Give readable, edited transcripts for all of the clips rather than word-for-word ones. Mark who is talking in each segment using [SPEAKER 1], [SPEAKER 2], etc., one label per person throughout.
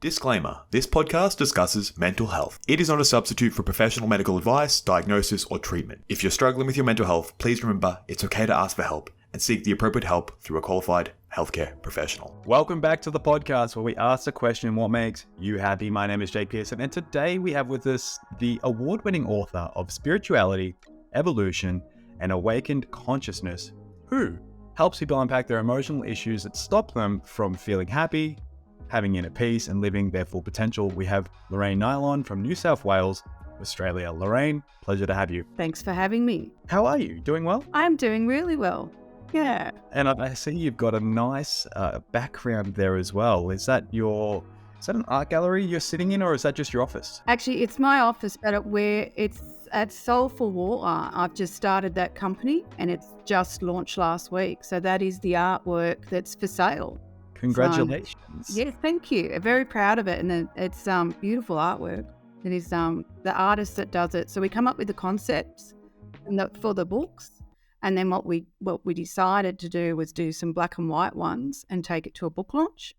[SPEAKER 1] Disclaimer, this podcast discusses mental health. It is not a substitute for professional medical advice, diagnosis, or treatment. If you're struggling with your mental health, please remember it's okay to ask for help and seek the appropriate help through a qualified healthcare professional.
[SPEAKER 2] Welcome back to the podcast where we ask the question, what makes you happy? My name is Jake Pearson, and today we have with us the award-winning author of Spirituality, Evolution, and Awakened Consciousness, who helps people unpack their emotional issues that stop them from feeling happy, having inner peace, and living their full potential. We have Lorraine Nilon from New South Wales, Australia. Lorraine, pleasure to have you.
[SPEAKER 3] Thanks for having me.
[SPEAKER 2] How are you? Doing well?
[SPEAKER 3] I'm doing really well. Yeah.
[SPEAKER 2] And I see you've got a nice background there as well. Is that an art gallery you're sitting in, or is that just your office?
[SPEAKER 3] Actually, it's my office, but it's at Soulful Water. I've just started that company and it's just launched last week. So that is the artwork that's for sale.
[SPEAKER 2] Congratulations.
[SPEAKER 3] Yes, thank you. I'm very proud of it. And it's beautiful artwork. It is the artist that does it. So we come up with the concepts for the books. And then what we decided to do was do some black and white ones and take it to a book launch.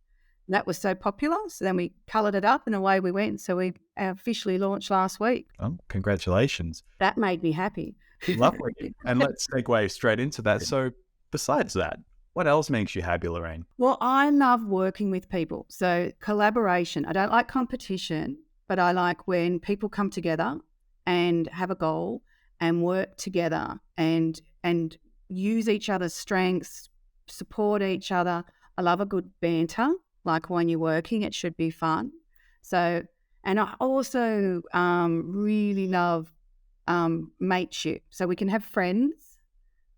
[SPEAKER 3] That was so popular. So then we coloured it up and away we went. So we officially launched last week.
[SPEAKER 2] Oh, congratulations.
[SPEAKER 3] That made me happy.
[SPEAKER 2] Lovely. And let's segue straight into that. So besides that, what else makes you happy, Lorraine?
[SPEAKER 3] Well, I love working with people. So collaboration. I don't like competition, but I like when people come together and have a goal and work together and use each other's strengths, support each other. I love a good banter. Like when you're working, it should be fun. So, and I also really love mateship. So we can have friends,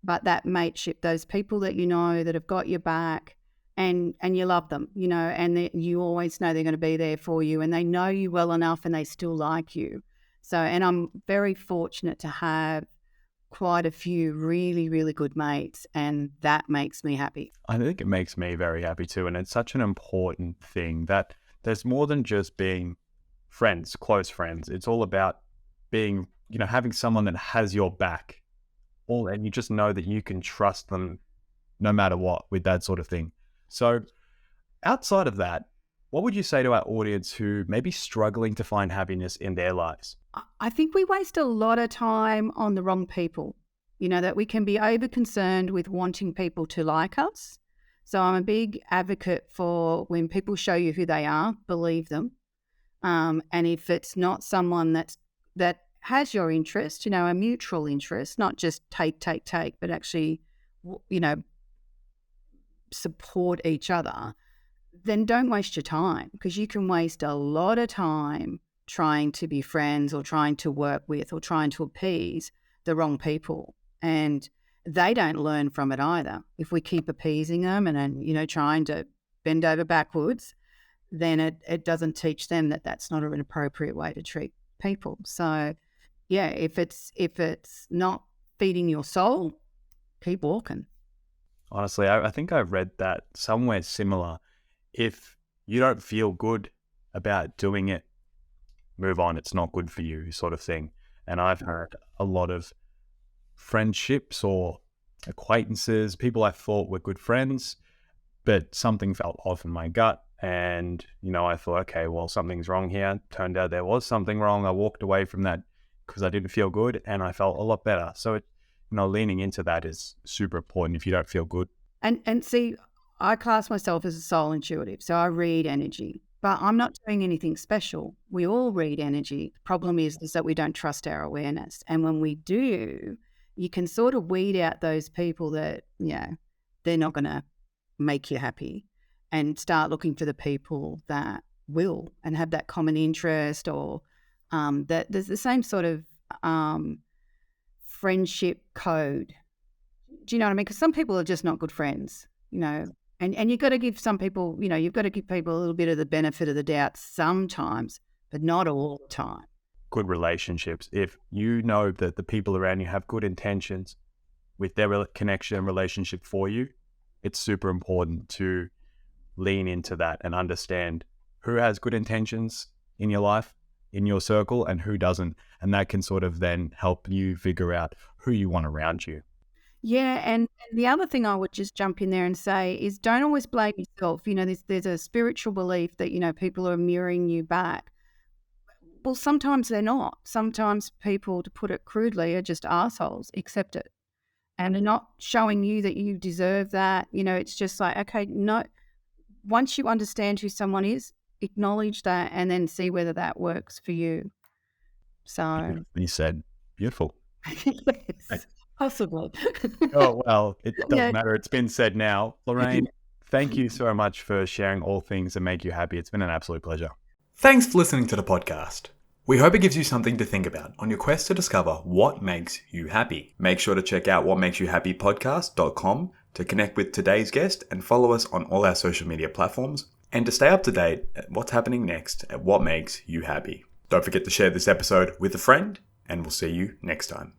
[SPEAKER 3] but that mateship, those people that you know that have got your back and you love them, you know, and you always know they're going to be there for you and they know you well enough and they still like you. So, and I'm very fortunate to have quite a few really, really good mates, and that makes me happy.
[SPEAKER 2] I think it makes me very happy too. And it's such an important thing that there's more than just being friends, close friends. It's all about being, you know, having someone that has your back. And you just know that you can trust them no matter what with that sort of thing. So outside of that, what would you say to our audience who may be struggling to find happiness in their lives?
[SPEAKER 3] I think we waste a lot of time on the wrong people, you know, that we can be over concerned with wanting people to like us. So I'm a big advocate for when people show you who they are, believe them. And if it's not someone that has your interest, you know, a mutual interest, not just take, but actually, you know, support each other, then don't waste your time, because you can waste a lot of time trying to be friends or trying to work with or trying to appease the wrong people. And they don't learn from it either. If we keep appeasing them and you know, trying to bend over backwards, then it doesn't teach them that that's not an appropriate way to treat people. So yeah, if it's not feeding your soul, keep walking.
[SPEAKER 2] Honestly, I think I read that somewhere similar. If you don't feel good about doing it, move on. It's not good for you, sort of thing. And I've heard a lot of friendships or acquaintances, people I thought were good friends, but something felt off in my gut. And, you know, I thought, okay, well, something's wrong here. Turned out there was something wrong. I walked away from that because I didn't feel good and I felt a lot better. So, you know, leaning into that is super important if you don't feel good.
[SPEAKER 3] And see, I class myself as a soul intuitive, so I read energy, but I'm not doing anything special. We all read energy. The problem is that we don't trust our awareness. And when we do, you can sort of weed out those people that, you know, they're not going to make you happy, and start looking for the people that will and have that common interest, or that there's the same sort of friendship code. Do you know what I mean? Because some people are just not good friends, you know, and you've got to give some people, you know, you've got to give people a little bit of the benefit of the doubt sometimes, but not all the time.
[SPEAKER 2] Good relationships. If you know that the people around you have good intentions with their connection and relationship for you, it's super important to lean into that and understand who has good intentions in your life, in your circle, and who doesn't. And that can sort of then help you figure out who you want around you.
[SPEAKER 3] Yeah, and the other thing I would just jump in there and say is don't always blame yourself. You know, there's a spiritual belief that, you know, people are mirroring you back. Well, sometimes they're not. Sometimes people, to put it crudely, are just assholes. Accept it. And they're not showing you that you deserve that. You know, it's just like, okay, no, once you understand who someone is, acknowledge that and then see whether that works for you. So,
[SPEAKER 2] You said, beautiful.
[SPEAKER 3] yes, possibly.
[SPEAKER 2] Oh, well, it doesn't
[SPEAKER 3] Yeah.
[SPEAKER 2] matter. It's been said now. Lorraine, thank you so much for sharing all things that make you happy. It's been an absolute pleasure.
[SPEAKER 1] Thanks for listening to the podcast. We hope it gives you something to think about on your quest to discover what makes you happy. Make sure to check out whatmakesyouhappypodcast.com to connect with today's guest and follow us on all our social media platforms and to stay up to date at what's happening next at What Makes You Happy. Don't forget to share this episode with a friend, and we'll see you next time.